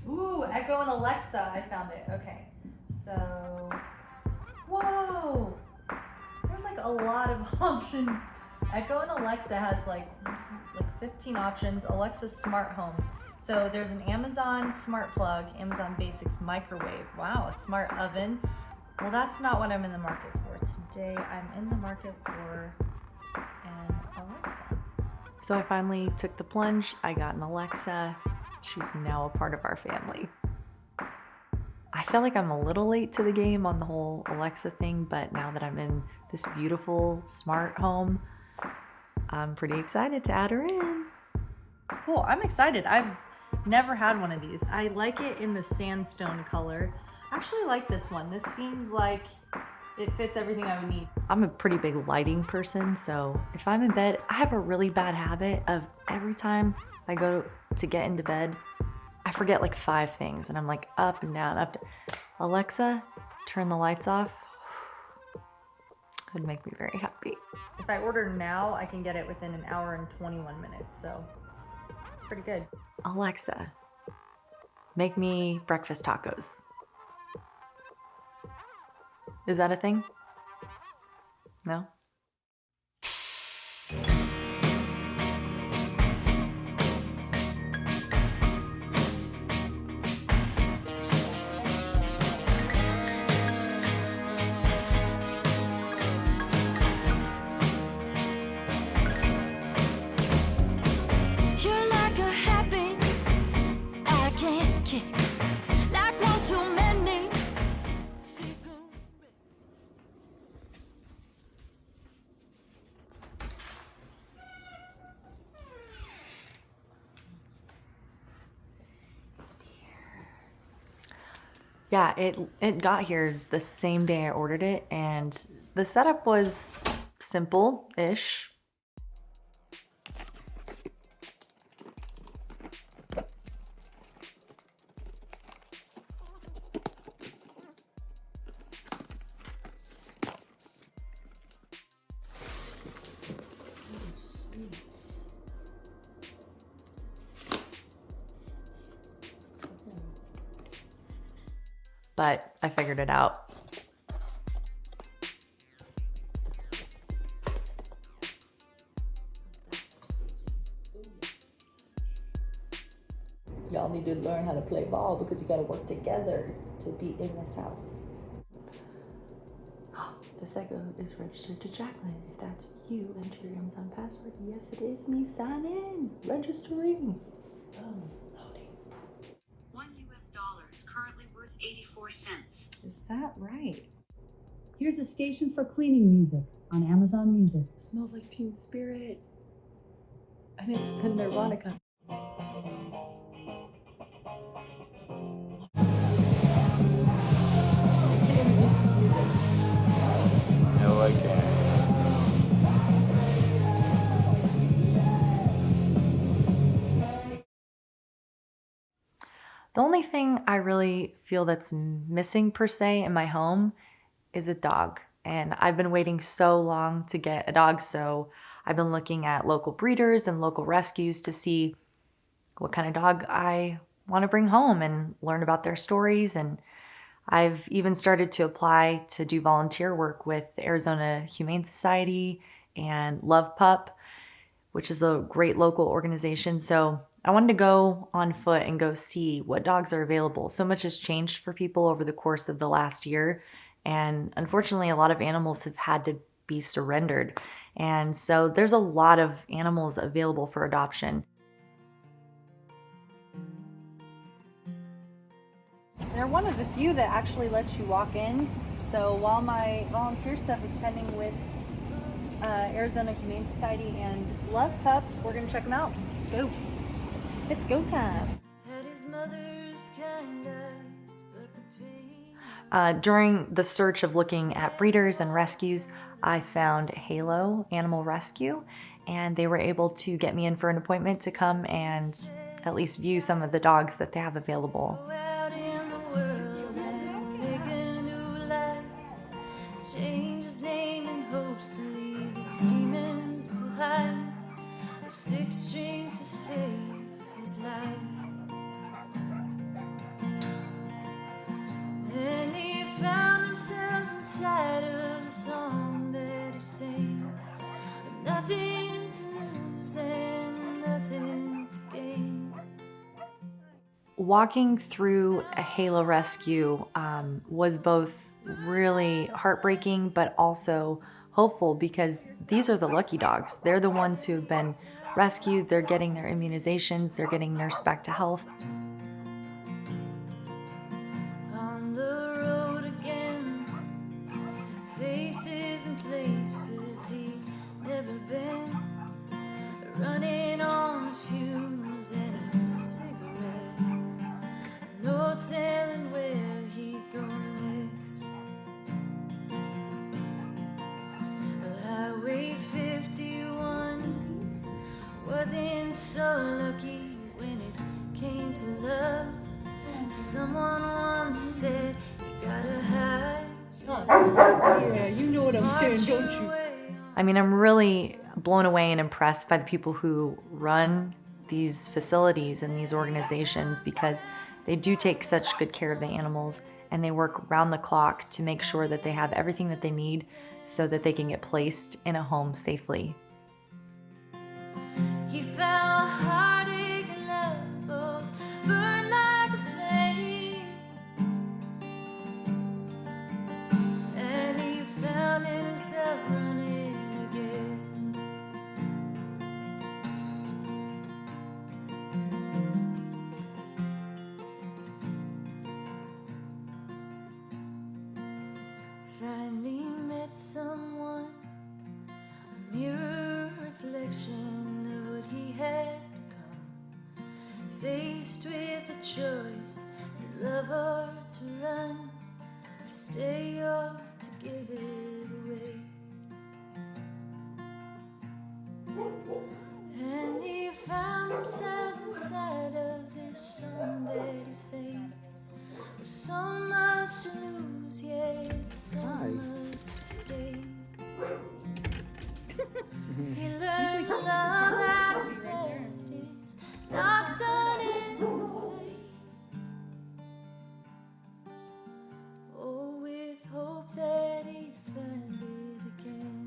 Ooh, Echo and Alexa. I found it. Okay. So, whoa! There's like a lot of options. Echo and Alexa has like 15 options. Alexa smart home. So there's an Amazon smart plug, Amazon Basics microwave. Wow, a smart oven. Well, that's not what I'm in the market for. Today I'm in the market for an Alexa. So I finally took the plunge. I got an Alexa. She's now a part of our family. I feel like I'm a little late to the game on the whole Alexa thing, but now that I'm in this beautiful smart home, I'm pretty excited to add her in. Cool, I'm excited. I've never had one of these. I like it in the sandstone color. I actually like this one. This seems like it fits everything I would need. I'm a pretty big lighting person, so if I'm in bed, I have a really bad habit of every time I go to get into bed, I forget like 5 things and I'm like up and down, up. Alexa, turn the lights off. Would make me very happy. If I order now, I can get it within an hour and 21 minutes, so it's pretty good. Alexa, make me breakfast tacos. Is that a thing? No? Yeah, it got here the same day I ordered it, and the setup was simple-ish. But I figured it out. Y'all need to learn how to play ball because you gotta work together to be in this house. This echo is registered to Jaclyn. If that's you, enter your Amazon password. Yes, it is me. Sign in. Registering. Loading. $1 is currently worth 84 cents. Is that right? Here's a station for cleaning music on Amazon Music. It smells like Teen Spirit. And it's the Nirvana. No, I can't. The only thing I really feel that's missing per se in my home is a dog. And I've been waiting so long to get a dog, so I've been looking at local breeders and local rescues to see what kind of dog I want to bring home and learn about their stories. And I've even started to apply to do volunteer work with the Arizona Humane Society and Love Pup, which is a great local organization. So I wanted to go on foot and go see what dogs are available. So much has changed for people over the course of the last year. And unfortunately, a lot of animals have had to be surrendered. And so there's a lot of animals available for adoption. They're one of the few that actually lets you walk in. So while my volunteer stuff is pending with Arizona Humane Society and Love Pup, we're gonna check them out. Let's go. It's go time. During the search of looking at breeders and rescues, I found Halo Animal Rescue, and they were able to get me in for an appointment to come and at least view some of the dogs that they have available. Change his name in hopes to leave his demons behind, with 6 strings to save his life. walking through a Halo rescue was both really heartbreaking but also hopeful, because these are the lucky dogs. They're the ones who have been rescued, they're getting their immunizations, they're getting nursed back to health. On the road again, faces and places he'd never been, running on fumes and a cigarette, no telling where he'd go next. Highway 51 wasn't so lucky when it came to love. Someone once said, you gotta hide. Yeah, you know what I'm saying, don't you? I mean, I'm really blown away and impressed by the people who run these facilities and these organizations, because they do take such good care of the animals, and they work round the clock to make sure that they have everything that they need so that they can get placed in a home safely. He found a heartache and love both burn like a flame, and he found himself running again. Finally met someone, a mirror reflection of what he had become. Faced with a choice to love or to run, to stay or to give it away. And he found himself inside of this song that he sang. With so much to lose, yet so much to gain. He learned love at its best is not done in vain. Oh, with hope that he'd find it again.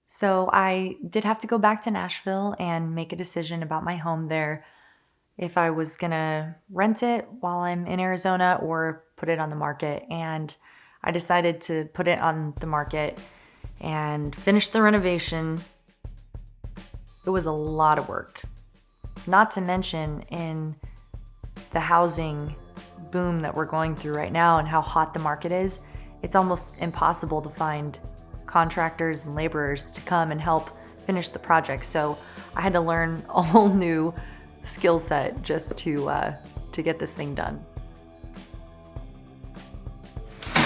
So I did have to go back to Nashville and make a decision about my home there, if I was gonna rent it while I'm in Arizona or put it on the market. And I decided to put it on the market and finish the renovation. It was a lot of work, not to mention in the housing boom that we're going through right now and how hot the market is. It's almost impossible to find contractors and laborers to come and help finish the project. So I had to learn a whole new skill set just to get this thing done. I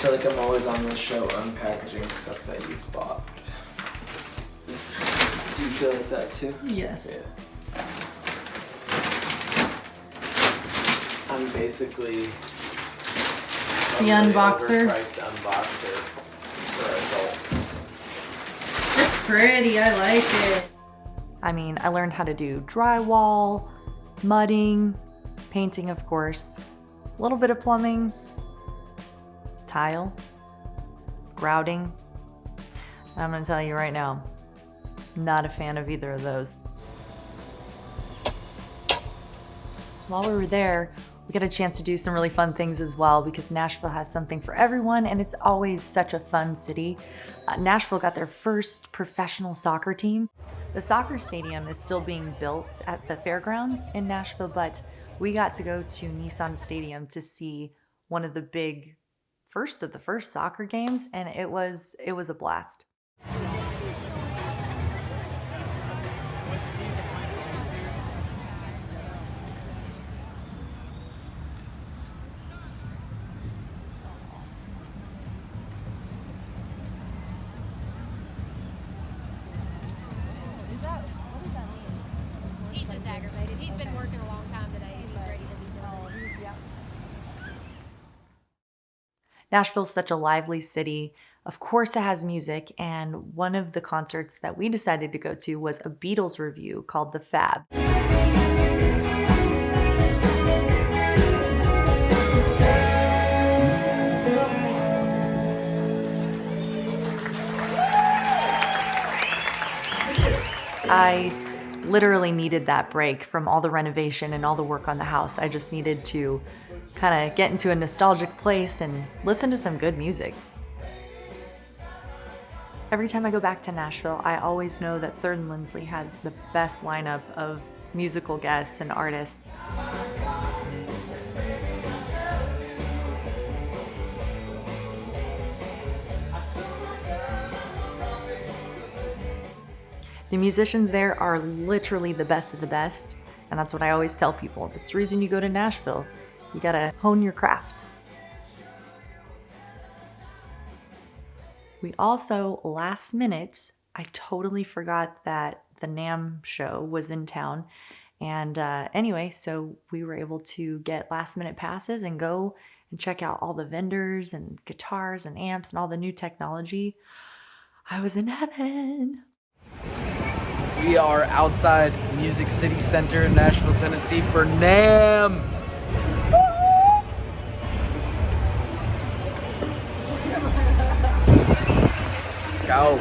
feel like I'm always on this show unpackaging stuff that you've bought. Do you feel like that too? Yes. Yeah. I'm basically The unboxer. Overpriced unboxer for adults. It's pretty, I like it. I mean, I learned how to do drywall, mudding, painting of course, a little bit of plumbing, tile, grouting. And I'm gonna tell you right now, not a fan of either of those. While we were there, we got a chance to do some really fun things as well, because Nashville has something for everyone and it's always such a fun city. Nashville got their first professional soccer team. The soccer stadium is still being built at the fairgrounds in Nashville, but we got to go to Nissan Stadium to see one of the first soccer games, and it was a blast. He's just aggravated. He's been working a long time today and he's ready to be done. Nashville's such a lively city. Of course it has music, and one of the concerts that we decided to go to was a Beatles revue called The Fab. I literally needed that break from all the renovation and all the work on the house. I just needed to kind of get into a nostalgic place and listen to some good music. Every time I go back to Nashville, I always know that 3rd and Lindsley has the best lineup of musical guests and artists. The musicians there are literally the best of the best, and that's what I always tell people. That's the reason you go to Nashville. You gotta hone your craft. We also, last minute, I totally forgot that the NAMM show was in town. And anyway, so we were able to get last minute passes and go and check out all the vendors and guitars and amps and all the new technology. I was in heaven. We are outside Music City Center in Nashville, Tennessee for NAMM. Let's go.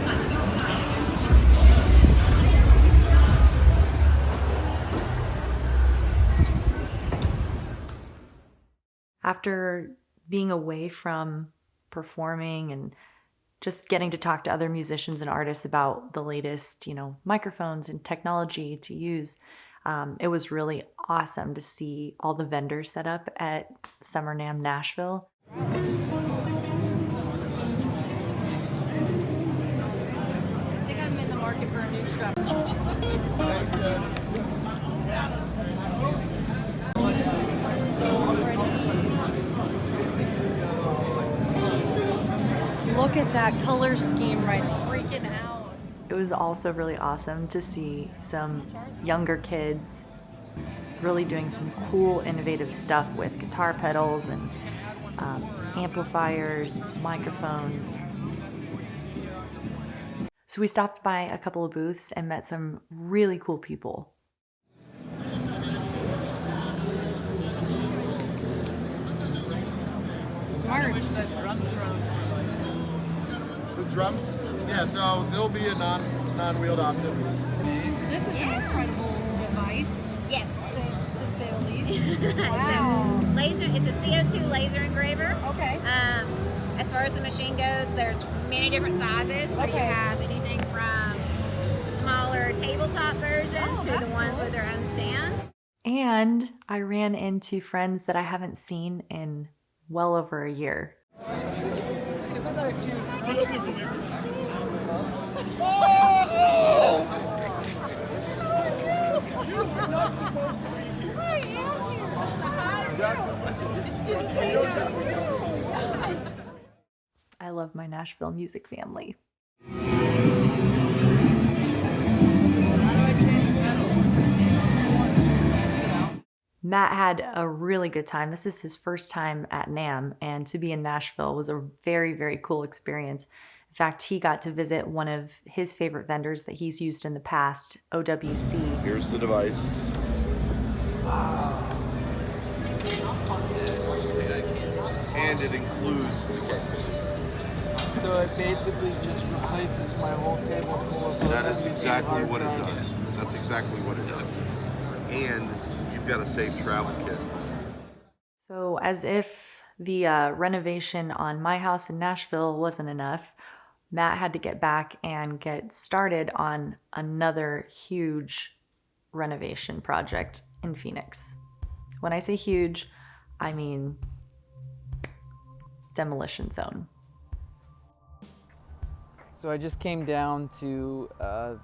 After being away from performing and just getting to talk to other musicians and artists about the latest, microphones and technology to use, it was really awesome to see all the vendors set up at Summer NAMM Nashville. I think I'm in the market for a new strap. Thanks, guys. Look at that color scheme right there. Freaking out. It was also really awesome to see some younger kids really doing some cool, innovative stuff with guitar pedals and amplifiers, microphones. So we stopped by a couple of booths and met some really cool people. Smart. For drums? Yeah, so there'll be a non-wheeled option. This is an incredible device. Yes. To say the least. Wow. So laser, it's a CO2 laser engraver. Okay. As far as the machine goes, there's many different sizes. So you have anything from smaller tabletop versions to the ones with their own stands. And I ran into friends that I haven't seen in well over a year. You're not supposed to be here. I am here. I love my Nashville music family. Matt had a really good time. This is his first time at NAMM, and to be in Nashville was a very, very cool experience. In fact, he got to visit one of his favorite vendors that he's used in the past, OWC. Here's the device. And it includes the case. So it basically just replaces my whole table full of That is exactly hard what it drives. does. That's exactly what it does. And you've got a safe travel kit. So as if the renovation on my house in Nashville wasn't enough, Matt had to get back and get started on another huge renovation project in Phoenix. When I say huge, I mean demolition zone. So I just came down to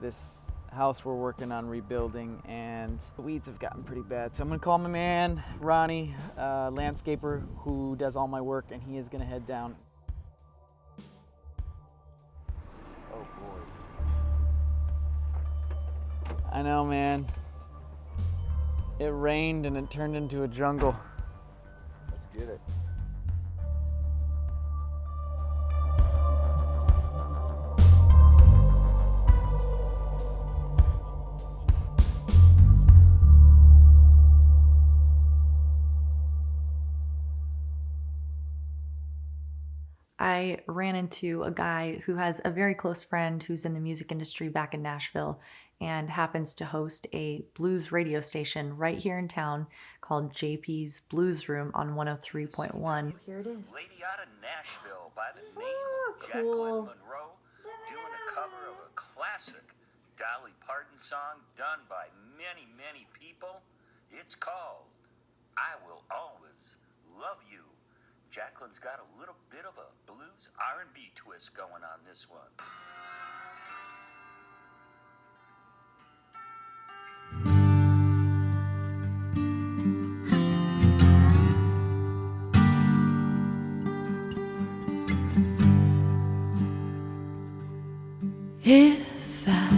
this house we're working on rebuilding, and the weeds have gotten pretty bad. So I'm gonna call my man, Ronnie, landscaper, who does all my work, and he is gonna head down. Oh boy. I know, man. It rained and it turned into a jungle. Let's get it. I ran into a guy who has a very close friend who's in the music industry back in Nashville and happens to host a blues radio station right here in town called JP's Blues Room on 103.1. Here it is. Lady out of Nashville by the name of cool. Jaclyn Monroe doing a cover of a classic Dolly Parton song done by many, many people. It's called I Will Always Love You. Jaclyn's got a little bit of a blues R&B twist going on this one. If I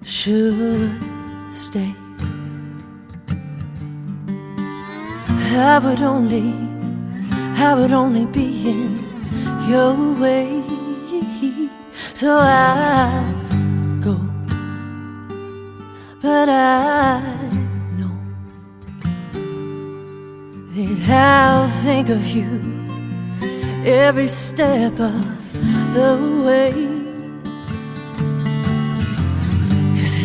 should stay, I would only be in your way. So I'll go, but I know that I'll think of you every step of the way. 'Cause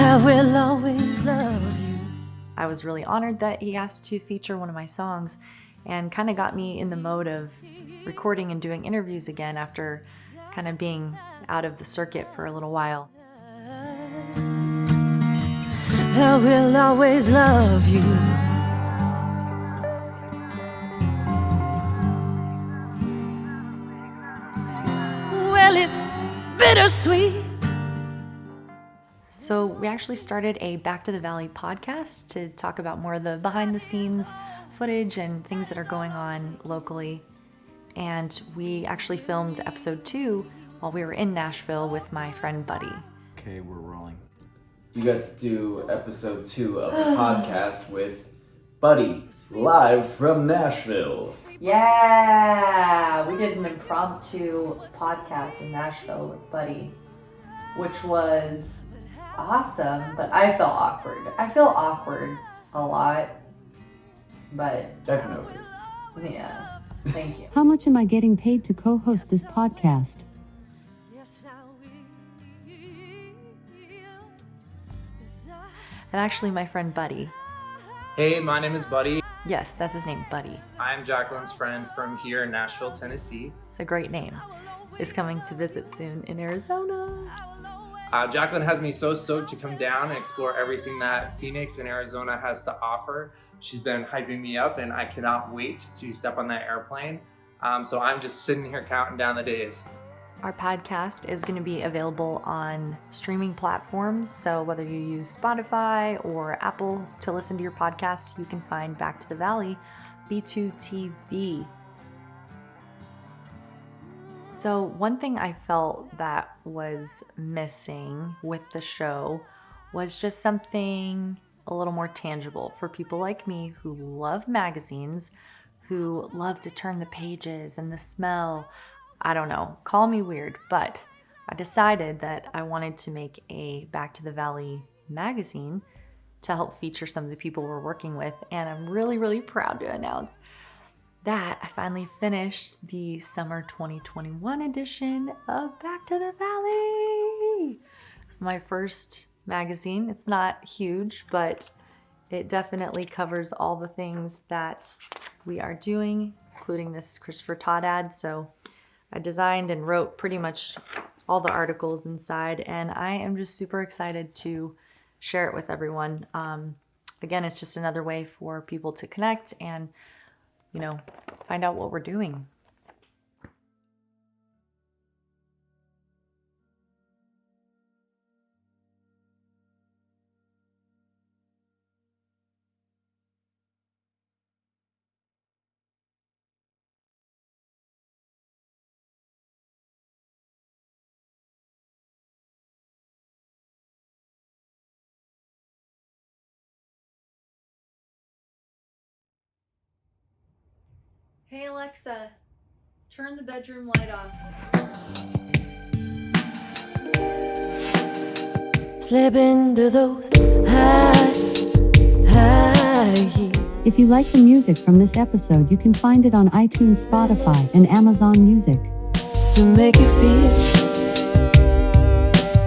I will always love you. I was really honored that he asked to feature one of my songs and kind of got me in the mode of recording and doing interviews again after kind of being out of the circuit for a little while. I will always love you. Well, it's bittersweet. So we actually started a Back to the Valley podcast to talk about more of the behind the scenes footage and things that are going on locally. And we actually filmed episode 2 while we were in Nashville with my friend Buddy. Okay, we're rolling. You got to do episode 2 of the podcast with Buddy, live from Nashville. Yeah, we did an impromptu podcast in Nashville with Buddy, which was awesome, but I felt awkward. I feel awkward a lot, but I've noticed. yeah, thank you. How much am I getting paid to co-host this podcast? And actually my friend Buddy, Hey, my name is Buddy. yes, that's his name, Buddy. I'm Jaclyn's friend from here in Nashville, Tennessee. It's a great name. Is coming to visit soon in Arizona. Jaclyn has me so stoked to come down and explore everything that Phoenix and Arizona has to offer. She's been hyping me up and I cannot wait to step on that airplane. So I'm just sitting here counting down the days. Our podcast is going to be available on streaming platforms. So whether you use Spotify or Apple to listen to your podcast, you can find Back to the Valley, B2TV. So one thing I felt that was missing with the show was just something a little more tangible for people like me who love magazines, who love to turn the pages and the smell. I don't know, call me weird, but I decided that I wanted to make a Back to the Valley magazine to help feature some of the people we're working with. And I'm really, really proud to announce that I finally finished the summer 2021 edition of Back to the Valley. It's my first magazine. It's not huge, but it definitely covers all the things that we are doing, including this Christopher Todd ad. So I designed and wrote pretty much all the articles inside, and I am just super excited to share it with everyone. Again, it's just another way for people to connect and, you know, find out what we're doing. Hey Alexa, turn the bedroom light off. Slip into those high If you like the music from this episode, you can find it on iTunes, Spotify, and Amazon Music. To make you feel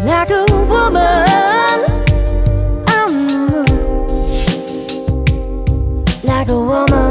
like a woman on the move, like a woman